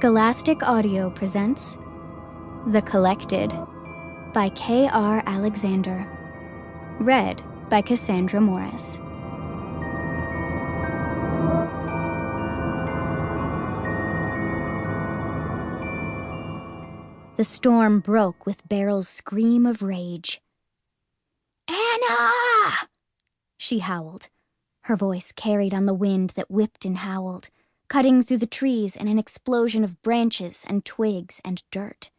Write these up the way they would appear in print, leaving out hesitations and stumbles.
Scholastic Audio presents The Collected by K.R. Alexander. Read by Cassandra Morris. The storm broke with Beryl's scream of rage. "Anna!" she howled. Her voice carried on the wind that whipped and howled, cutting through the trees in an explosion of branches and twigs and dirt.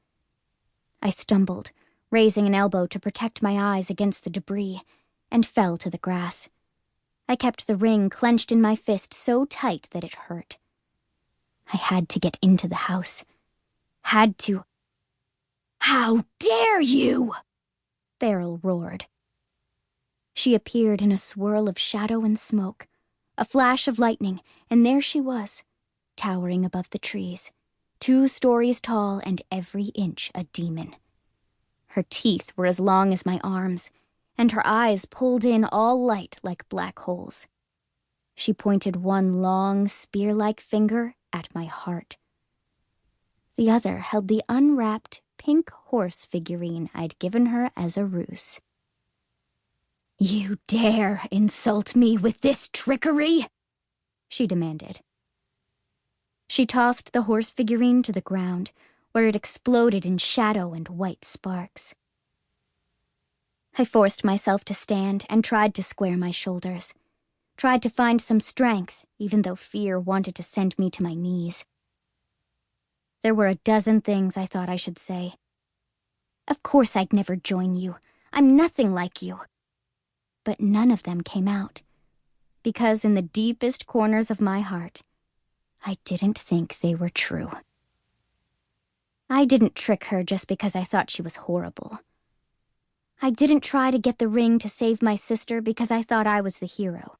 I stumbled, raising an elbow to protect my eyes against the debris, and fell to the grass. I kept the ring clenched in my fist so tight that it hurt. I had to get into the house. Had to. "How dare you!" Beryl roared. She appeared in a swirl of shadow and smoke, a flash of lightning, and there she was, towering above the trees, 2 stories tall and every inch a demon. Her teeth were as long as my arms, and her eyes pulled in all light like black holes. She pointed one long, spear-like finger at my heart. The other held the unwrapped pink horse figurine I'd given her as a ruse. "You dare insult me with this trickery?" she demanded. She tossed the horse figurine to the ground, where it exploded in shadow and white sparks. I forced myself to stand and tried to square my shoulders, tried to find some strength, even though fear wanted to send me to my knees. There were a dozen things I thought I should say. Of course I'd never join you. I'm nothing like you. But none of them came out, because in the deepest corners of my heart, I didn't think they were true. I didn't trick her just because I thought she was horrible. I didn't try to get the ring to save my sister because I thought I was the hero.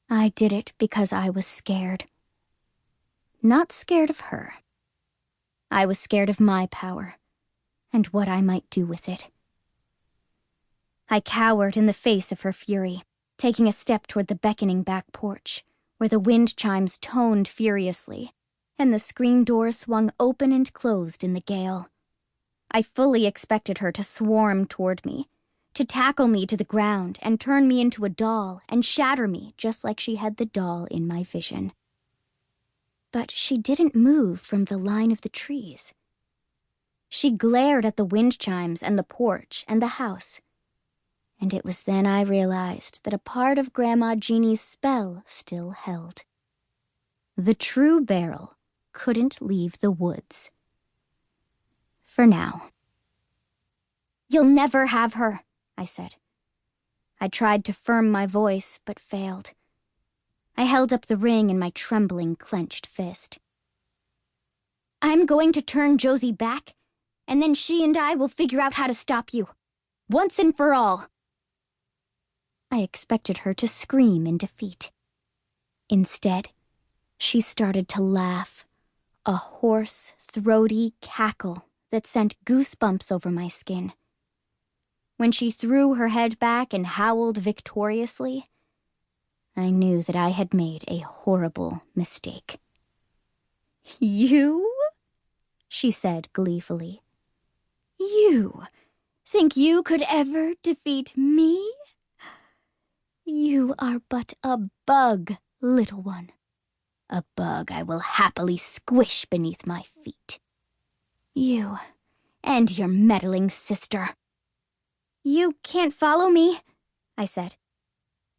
I did it because I was scared. Not scared of her. I was scared of my power, and what I might do with it. I cowered in the face of her fury, taking a step toward the beckoning back porch, where the wind chimes toned furiously, and the screen door swung open and closed in the gale. I fully expected her to swarm toward me, to tackle me to the ground and turn me into a doll and shatter me just like she had the doll in my vision. But she didn't move from the line of the trees. She glared at the wind chimes and the porch and the house. And it was then I realized that a part of Grandma Jeannie's spell still held. The true Beryl couldn't leave the woods. For now. "You'll never have her," I said. I tried to firm my voice, but failed. I held up the ring in my trembling, clenched fist. "I'm going to turn Josie back, and then she and I will figure out how to stop you. Once and for all." I expected her to scream in defeat. Instead, she started to laugh, a hoarse, throaty cackle that sent goosebumps over my skin. When she threw her head back and howled victoriously, I knew that I had made a horrible mistake. "You?" she said gleefully. "You think you could ever defeat me? You are but a bug, little one. A bug I will happily squish beneath my feet. You and your meddling sister." "You can't follow me," I said.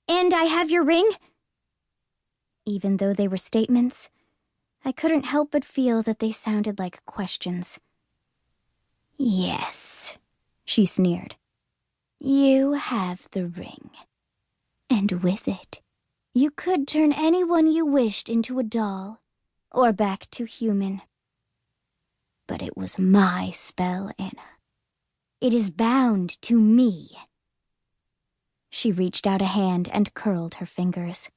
"And I have your ring?" Even though they were statements, I couldn't help but feel that they sounded like questions. "Yes," she sneered. "You have the ring. And with it, you could turn anyone you wished into a doll, or back to human. But it was my spell, Anna. It is bound to me." She reached out a hand and curled her fingers.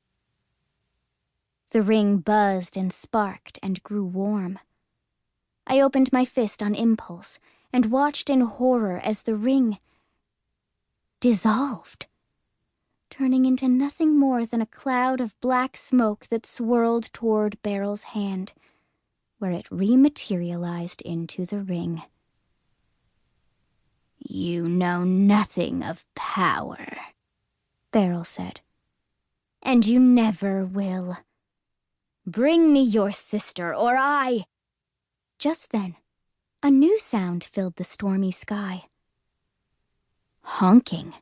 The ring buzzed and sparked and grew warm. I opened my fist on impulse and watched in horror as the ring dissolved, turning into nothing more than a cloud of black smoke that swirled toward Beryl's hand, where it rematerialized into the ring. "You know nothing of power," Beryl said. "And you never will. Bring me your sister, or I—" Just then, a new sound filled the stormy sky. Honking.